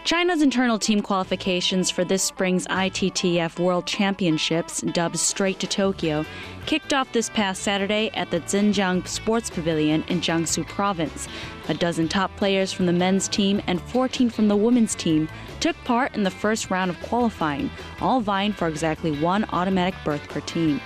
China's internal team qualifications for this spring's ITTF World Championships, dubbed Straight to Tokyo, kicked off this past Saturday at the Zhendong Sports Pavilion in Jiangsu Province. A dozen top players from the men's team and 14 from the women's team took part in the first round of qualifying, all vying for exactly one automatic berth per team.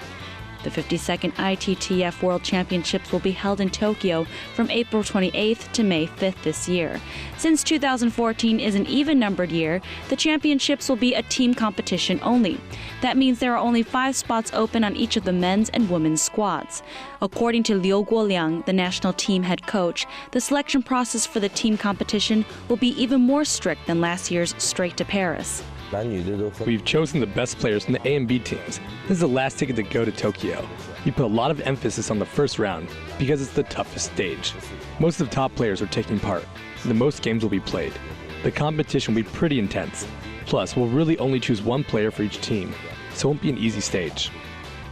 The 52nd ITTF World Championships will be held in Tokyo from April 28th to May 5th this year. Since 2014 is an even-numbered year, the championships will be a team competition only. That means there are only 5 spots open on each of the men's and women's squads. According to Liu Guoliang, the national team head coach, the selection process for the team competition will be even more strict than last year's Straight to Paris. We've chosen the best players from the A and B teams. This is the last ticket to go to Tokyo. We put a lot of emphasis on the first round because it's the toughest stage. Most of the top players are taking part, and the most games will be played. The competition will be pretty intense. Plus, we'll really only choose one player for each team, so it won't be an easy stage.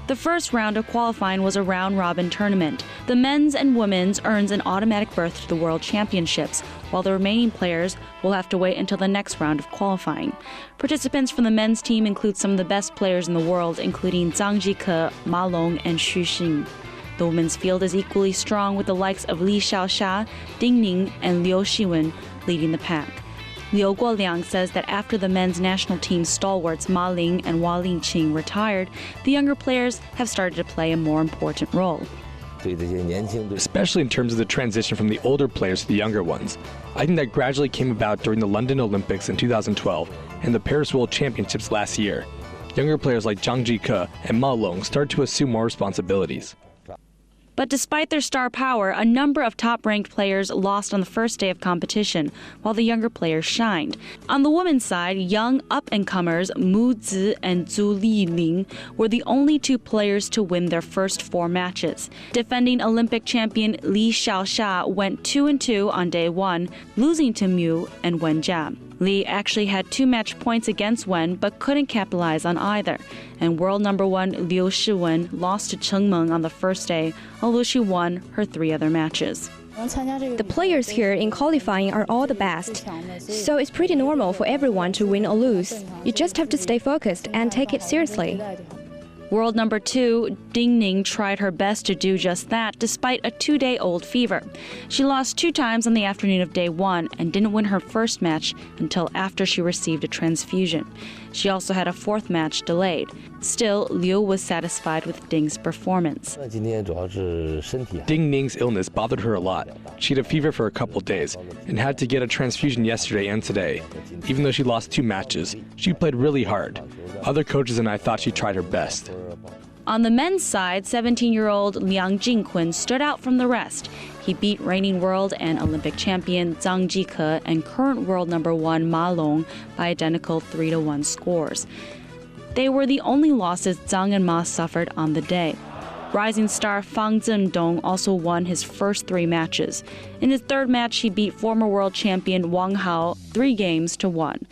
The first round of qualifying was a round-robin tournament. The men's and women's earns an automatic berth to the World Championships, while the remaining players will have to wait until the next round of qualifying. Participants from the men's team include some of the best players in the world, including Zhang Jike, Ma Long, and Xu Xin. The women's field is equally strong, with the likes of Xiaoxia, Ning, and Liu Shiwen leading the pack. Liu Guoliang says that after the men's national team stalwarts Ma Ling and Wang Liqin retired, the younger players have started to play a more important role. Especially in terms of the transition from the older players to the younger ones. I think that gradually came about during the London Olympics in 2012 and the Paris World Championships last year. Younger players like Zhang Jike and Ma Long started to assume more responsibilities. But despite their star power, a number of top-ranked players lost on the first day of competition, while the younger players shined. On the women's side, young up-and-comers Mu Zi and Zhu Yuling were the only 2 players to win their first 4 matches. Defending Olympic champion Li Xiaoxia went 2-2 on day 1, losing to Mu and Wen Jia. Li actually had 2 match points against Wen, but couldn't capitalize on either. And world number 1 Liu Shiwen lost to Chen Meng on the first day, although she won her 3 other matches. The players here in qualifying are all the best, so it's pretty normal for everyone to win or lose. You just have to stay focused and take it seriously. World number 2, Ning tried her best to do just that despite a 2-day-old fever. She lost 2 times on the afternoon of day 1 and didn't win her first match until after she received a transfusion. She also had a 4th match delayed. Still, Liu was satisfied with Ding's performance. Ning's illness bothered her a lot. She had a fever for a couple days and had to get a transfusion yesterday and today. Even though she lost 2 matches, she played really hard. Other coaches and I thought she tried her best. On the men's side, 17-year-old Liang Jingquan stood out from the rest. He beat reigning world and Olympic champion Zhang Jike and current world number 1 Ma Long by identical 3-1 scores. They were the only losses Zhang and Ma suffered on the day. Rising star Zhendong also won his first 3 matches. In his 3rd match, he beat former world champion Wang Hao 3-1.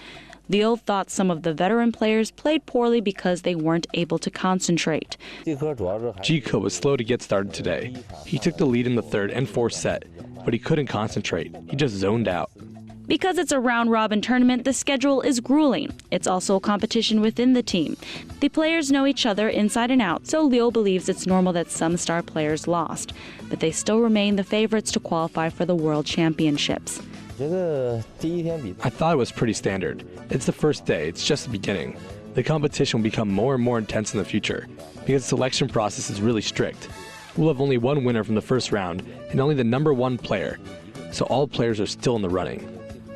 Liu thought some of the veteran players played poorly because they weren't able to concentrate. Jike was slow to get started today. He took the lead in the 3rd and 4th set, but he couldn't concentrate. He just zoned out. Because it's a round-robin tournament, the schedule is grueling. It's also a competition within the team. The players know each other inside and out, so Liu believes it's normal that some star players lost. But they still remain the favorites to qualify for the World Championships. I thought it was pretty standard. It's the first day, it's just the beginning. The competition will become more and more intense in the future, because the selection process is really strict. We'll have only 1 winner from the first round, and only the number 1 player, so all players are still in the running.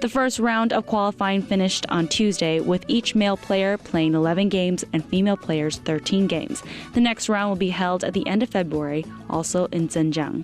The first round of qualifying finished on Tuesday, with each male player playing 11 games and female players 13 games. The next round will be held at the end of February, also in Zhenjiang.